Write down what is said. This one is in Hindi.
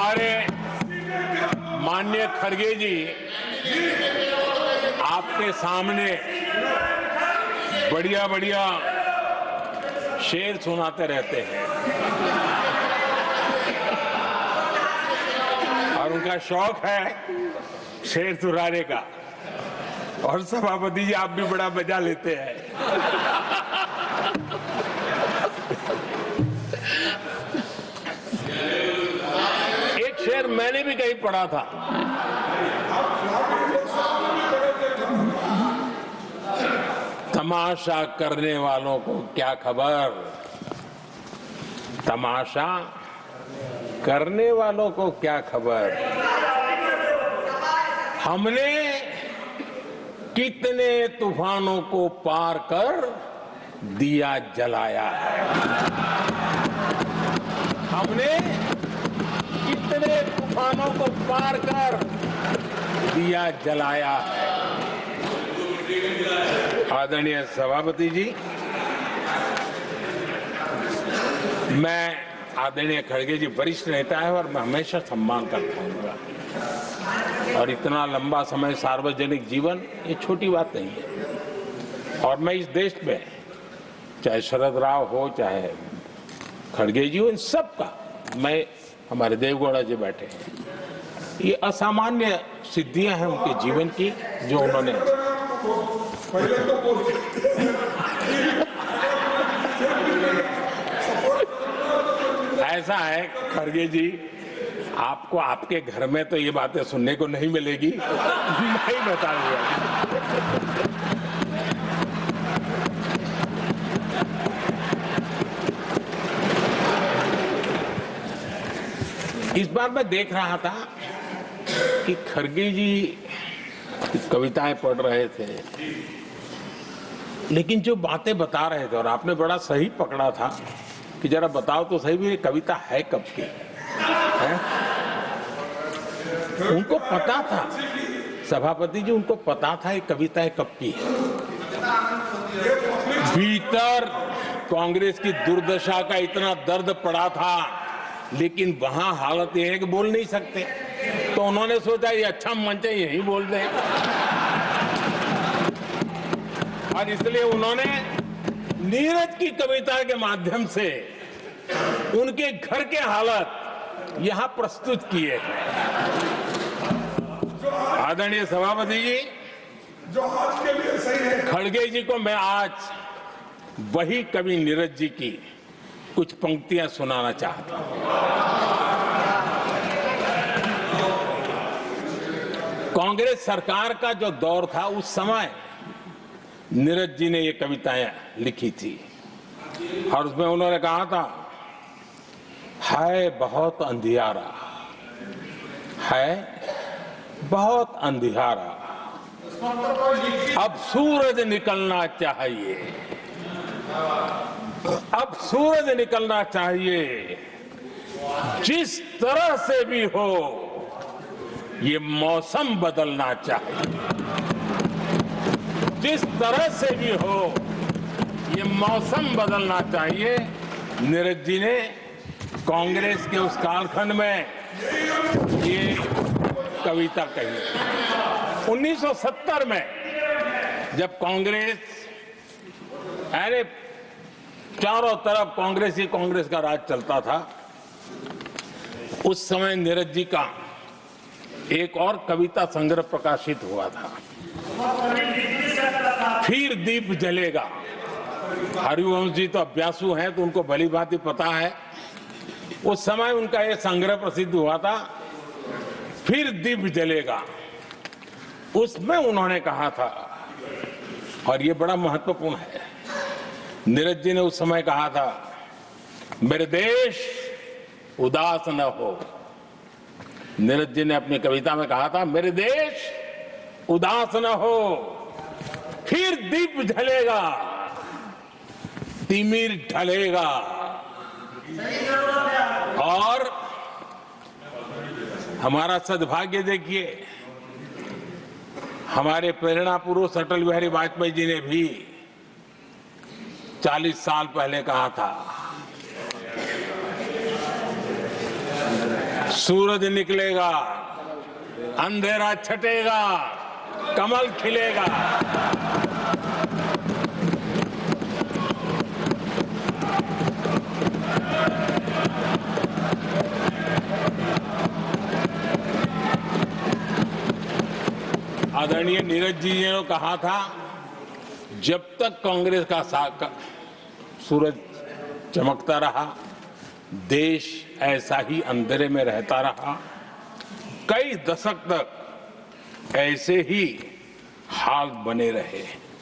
हमारे माननीय खड़गे जी आपके सामने बढ़िया बढ़िया शेर सुनाते रहते हैं और उनका शौक है शेर सुनाने का। और सभापति जी आप भी बड़ा मजा लेते हैं। एक शेर मैंने भी कहीं पढ़ा था, तमाशा करने वालों को क्या खबर, तमाशा करने वालों को क्या खबर, हमने कितने तूफानों को पार कर दिया जलाया है, हमने कितने तूफानों को पार कर दिया जलाया है। आदरणीय सभापति जी, मैं आदरणीय खड़गे जी वरिष्ठ नेता है और मैं हमेशा सम्मान करता हूँ और इतना लंबा समय सार्वजनिक जीवन ये छोटी बात नहीं है। और मैं इस देश में चाहे शरद राव हो चाहे खड़गे जी हो, इन सब का मैं, हमारे देवगौड़ा जी बैठे हैं, ये असामान्य सिद्धियां हैं उनके जीवन की जो उन्होंने ऐसा है खड़गे जी, आपको आपके घर में तो ये बातें सुनने को नहीं मिलेगी, नहीं बताऊंगा। इस बार मैं देख रहा था कि खड़गे जी कविताएं पढ़ रहे थे, लेकिन जो बातें बता रहे थे, और आपने बड़ा सही पकड़ा था कि जरा बताओ तो सही भी ये कविता है कब की है? उनको पता था, सभापति जी उनको पता था ये कविताएं कब की है। भीतर कांग्रेस की दुर्दशा का इतना दर्द पड़ा था, लेकिन वहां हालत यह है कि बोल नहीं सकते, तो उन्होंने सोचा ये अच्छा मंच है यही बोल दें, और इसलिए उन्होंने नीरज की कविता के माध्यम से उनके घर के हालात यहां प्रस्तुत किए हैं। आदरणीय सभापति जी, जो आज के लिए सही है, खड़गे जी को मैं आज वही कवि नीरज जी की कुछ पंक्तियां सुनाना चाहता हूं। कांग्रेस सरकार का जो दौर था उस समय नीरज जी ने ये कविताएं लिखी थी और उसमें उन्होंने कहा था, है बहुत अंधियारा, है बहुत अंधियारा, अब सूरज निकलना चाहिए, अब सूरज निकलना चाहिए, जिस तरह से भी हो ये मौसम बदलना चाहिए, जिस तरह से भी हो ये मौसम बदलना चाहिए। नीरज जी ने कांग्रेस के उस कालखंड में ये कविता कही। 1970 में जब कांग्रेस, अरे चारों तरफ कांग्रेस ही कांग्रेस का राज चलता था, उस समय नीरज जी का एक और कविता संग्रह प्रकाशित हुआ था, फिर दीप जलेगा। हरिवंश जी तो अभ्यासु हैं तो उनको भली भांति पता है, उस समय उनका यह संग्रह प्रसिद्ध हुआ था, फिर दीप जलेगा। उसमें उन्होंने कहा था, और ये बड़ा महत्वपूर्ण है, नीरज जी ने उस समय कहा था, मेरे देश उदास न हो। नीरज जी ने अपनी कविता में कहा था, मेरे देश उदास न हो, फिर दीप जलेगा, तिमिर ढलेगा, और हमारा सद्भाग्य देखिए, हमारे प्रेरणा पुरुष अटल बिहारी वाजपेयी जी ने भी 40 साल पहले कहा था, सूरज निकलेगा, अंधेरा छटेगा, कमल खिलेगा। आदरणीय नीरज जी ने कहा था, जब तक कांग्रेस का सूरज चमकता रहा, देश ऐसा ही अंधेरे में रहता रहा। कई दशक तक ऐसे ही हाल बने रहे।